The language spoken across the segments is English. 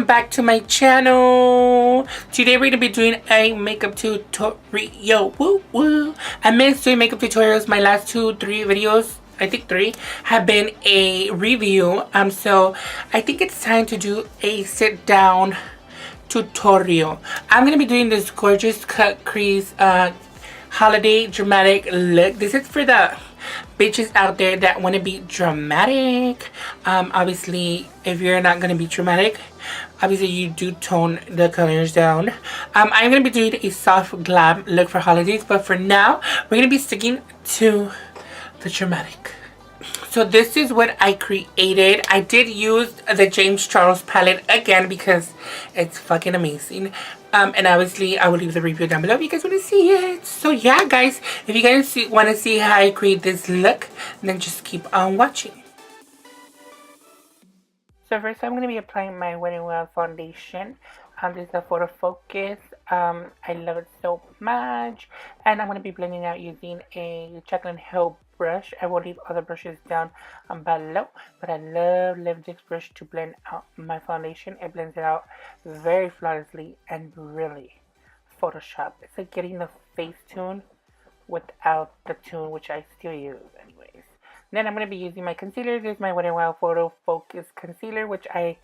back to my channel. Today we're going to be doing a makeup tutorial. Woo woo. I miss doing makeup tutorials. My last 3 videos, I think 3, have been a review. So I think it's time to do a sit down tutorial. I'm going to be doing this gorgeous cut crease holiday dramatic look. This is for the bitches out there that want to be dramatic. Obviously, if you're not going to be dramatic, obviously you do tone the colors down. I'm going to be doing a soft glam look for holidays, but for now we're going to be sticking to the dramatic. So this is what I created. I did use the James Charles palette again because it's fucking amazing. And obviously I will leave the review down below if you guys want to see it. So yeah, guys, if you guys want to see how I create this look, then just keep on watching. So first I'm going to be applying my Wet n Wild foundation. This is a Photo Focus. I love it so much. And I'm going to be blending out using a Jaclyn Hill brush. I will leave other brushes down below, but I love this brush to blend out my foundation. It blends it out very flawlessly and really Photoshop. It's like getting the face tune without the tune, which I still use anyways. Then I'm going to be using my concealer. This is my Wet n Wild Photo Focus concealer, which I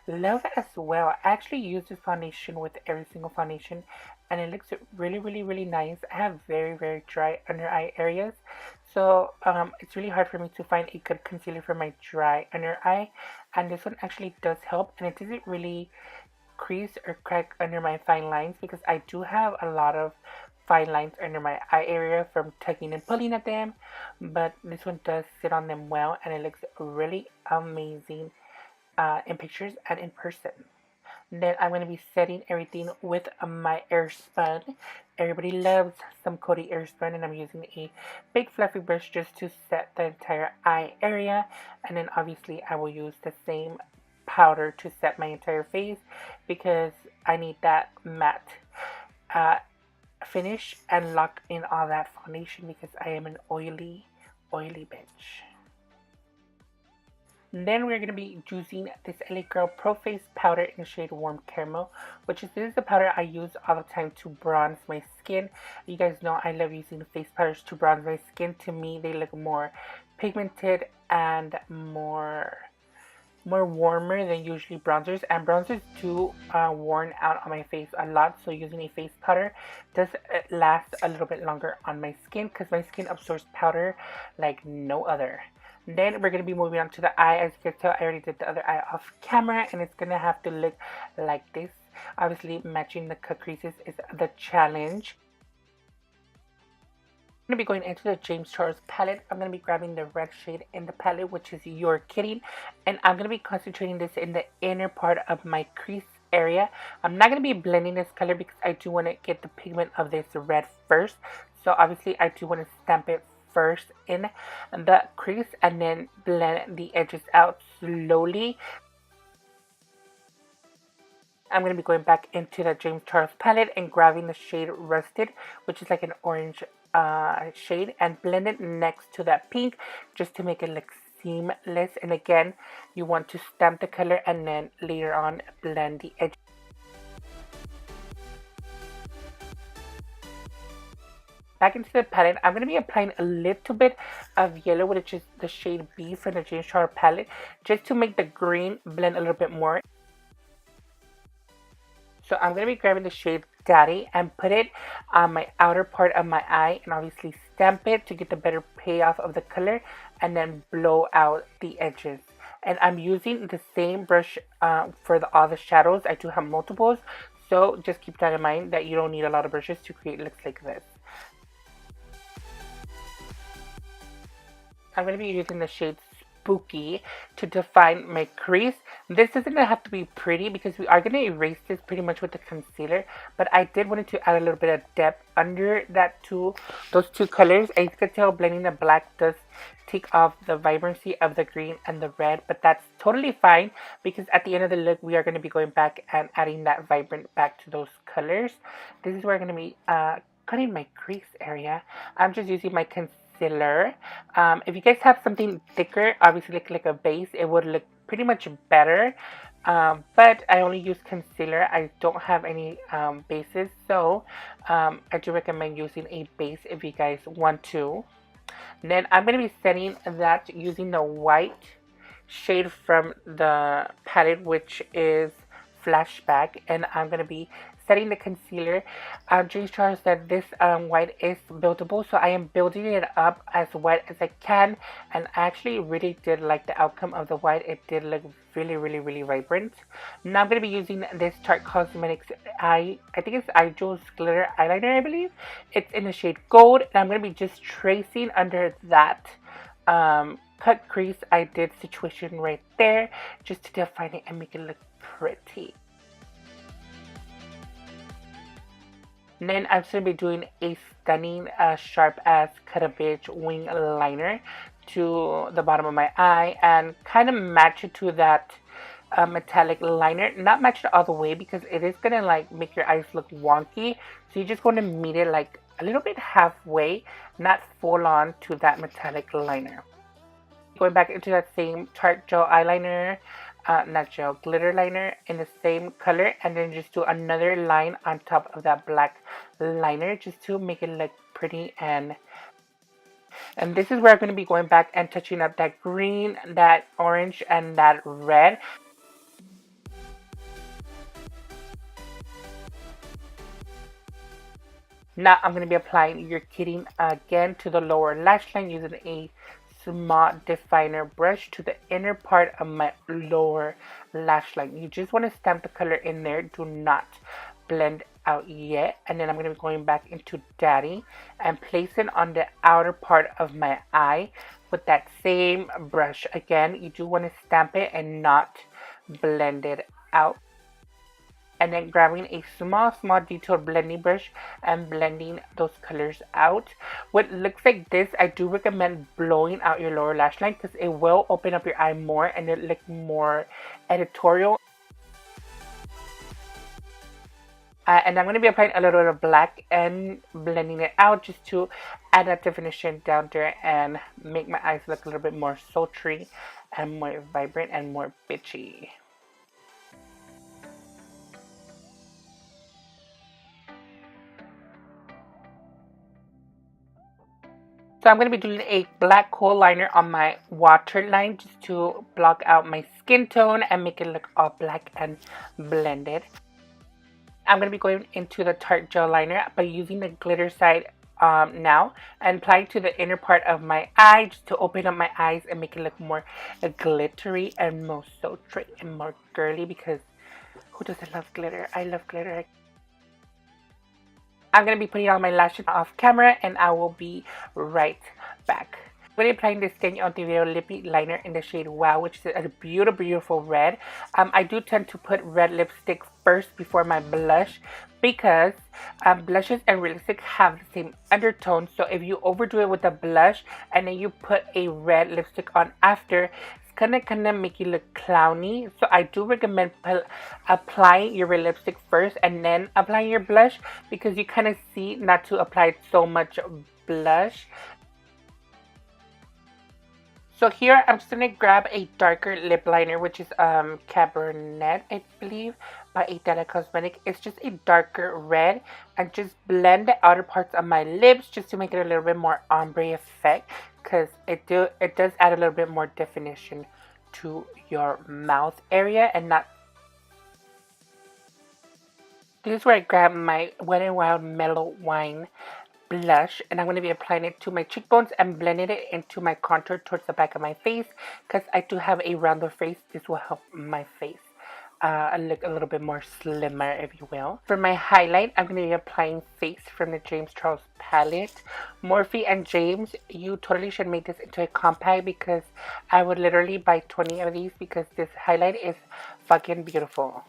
love as well. I actually use this foundation with every single foundation, and it looks really nice. I have very dry under eye areas, so it's really hard for me to find a good concealer for my dry under eye, and this one actually does help, and it doesn't really crease or crack under my fine lines because I do have a lot of fine lines under my eye area from tugging and pulling at them, but this one does sit on them well, and it looks really amazing in pictures and in person. Then I'm going to be setting everything with my Airspun. Everybody loves some Coty Airspun, and I'm using a big fluffy brush just to set the entire eye area. And then obviously I will use the same powder to set my entire face because I need that matte finish and lock in all that foundation because I am an oily bitch. Then we're going to be using this LA Girl Pro Face powder in the shade Warm Caramel, this is the powder I use all the time to bronze my skin. You guys know I love using face powders to bronze my skin. To me, they look more pigmented and more warmer than usually bronzers, and bronzers do worn out on my face a lot, so using a face powder does last a little bit longer on my skin because my skin absorbs powder like no other. Then we're going to be moving on to the eye. As you can tell, I already did the other eye off camera, and it's going to have to look like this. Obviously, matching the cut creases is the challenge. I'm going to be going into the James Charles palette. I'm going to be grabbing the red shade in the palette, which is You're Kidding. And I'm going to be concentrating this in the inner part of my crease area. I'm not going to be blending this color because I do want to get the pigment of this red first. So obviously, I do want to stamp it first in the crease and then blend the edges out slowly. I'm going to be going back into the James Charles palette and grabbing the shade Rusted, which is like an orange shade, and blend it next to that pink just to make it look seamless. And again, you want to stamp the color and then later on blend the edge. Back into the palette, I'm going to be applying a little bit of yellow, which is the shade B from the James Charles palette, just to make the green blend a little bit more. So I'm going to be grabbing the shade Daddy and put it on my outer part of my eye and obviously stamp it to get the better payoff of the color and then blow out the edges. And I'm using the same brush for all the shadows. I do have multiples, so just keep that in mind that you don't need a lot of brushes to create looks like this. I'm going to be using the shade Spooky to define my crease. This doesn't have to be pretty because we are going to erase this pretty much with the concealer, but I did want to add a little bit of depth under those two colors. As you can tell, blending the black does take off the vibrancy of the green and the red, but that's totally fine because at the end of the look we are going to be going back and adding that vibrant back to those colors. This is where I'm going to be cutting my crease area. I'm just using my concealer. If you guys have something thicker, obviously like a base, it would look pretty much better. but I only use concealer. I don't have any bases, so I do recommend using a base if you guys want to. Then I'm going to be setting that using the white shade from the palette, which is Flashback, and I'm going to be setting the concealer. James Charles said this white is buildable, so I am building it up as white as I can, and I actually really did like the outcome of the white. It did look really vibrant. Now I'm going to be using this Tarte Cosmetics I think it's Ijo's glitter eyeliner, I believe. It's in the shade Gold, and I'm going to be just tracing under that cut crease I did situation right there, just to define it and make it look pretty. And then I'm going to be doing a stunning sharp as cut a bitch wing liner to the bottom of my eye and kind of match it to that metallic liner. Not match it all the way because it is going to like make your eyes look wonky, so you're just going to meet it like a little bit halfway, not full on to that metallic liner. Going back into that same Tarte gel eyeliner, not gel, glitter liner in the same color, and then just do another line on top of that black liner just to make it look pretty. And this is where I'm going to be going back and touching up that green, that orange, and that red. Now I'm going to be applying You're Kidding again to the lower lash line using a small definer brush to the inner part of my lower lash line. You just want to stamp the color in there. Do not blend out yet. And then I'm going to be going back into Daddy and placing on the outer part of my eye with that same brush. Again, you do want to stamp it and not blend it out. And then grabbing a small detailed blending brush and blending those colors out. What looks like this, I do recommend blowing out your lower lash line because it will open up your eye more and it look more editorial. And I'm going to be applying a little bit of black and blending it out just to add that definition down there and make my eyes look a little bit more sultry and more vibrant and more bitchy. So I'm going to be doing a black kohl liner on my waterline just to block out my skin tone and make it look all black and blended. I'm going to be going into the Tarte gel liner by using the glitter side now and applying to the inner part of my eye just to open up my eyes and make it look more glittery and more sultry and more girly, because who doesn't love glitter? I love glitter. I'm going to be putting on my lashes off camera and I will be right back. I'm going to be applying this Skin on TV lippy liner in the shade Wow, which is a beautiful red. I do tend to put red lipstick first before my blush because blushes and lipstick have the same undertone. So if you overdo it with the blush and then you put a red lipstick on after, kind of make you look clowny. So I do recommend applying your red lipstick first and then applying your blush, because you kind of see not to apply so much blush. So here I'm just going to grab a darker lip liner, which is Cabernet, I believe, by Tarte Cosmetics. It's just a darker red, and just blend the outer parts of my lips just to make it a little bit more ombre effect, because it does add a little bit more definition to your mouth area. And not, this is where I grab my Wet n Wild Mellow Wine blush, and I'm going to be applying it to my cheekbones and blending it into my contour towards the back of my face, because I do have a rounder face. This will help my face look a little bit more slimmer, if you will. For my highlight, I'm going to be applying Face from the James Charles palette. Morphe and James, you totally should make this into a compact, because I would literally buy 20 of these because this highlight is fucking beautiful.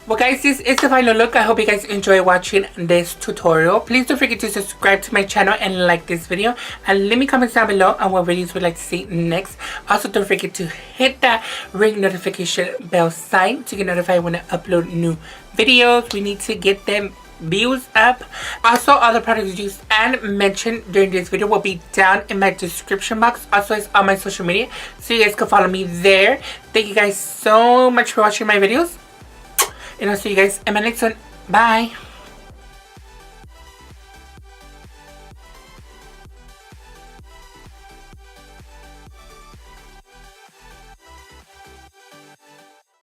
Well guys, this is the final look. I hope you guys enjoy watching this tutorial. Please don't forget to subscribe to my channel and like this video, and leave me comments down below on what videos would like to see next. Also, don't forget to hit that ring notification bell sign to get notified when I upload new videos. We need to get them views up. Also, all the products used and mentioned during this video will be down in my description box. Also, it's on my social media, so you guys can follow me there. Thank you guys so much for watching my videos, and I'll see you guys in my next one. Bye.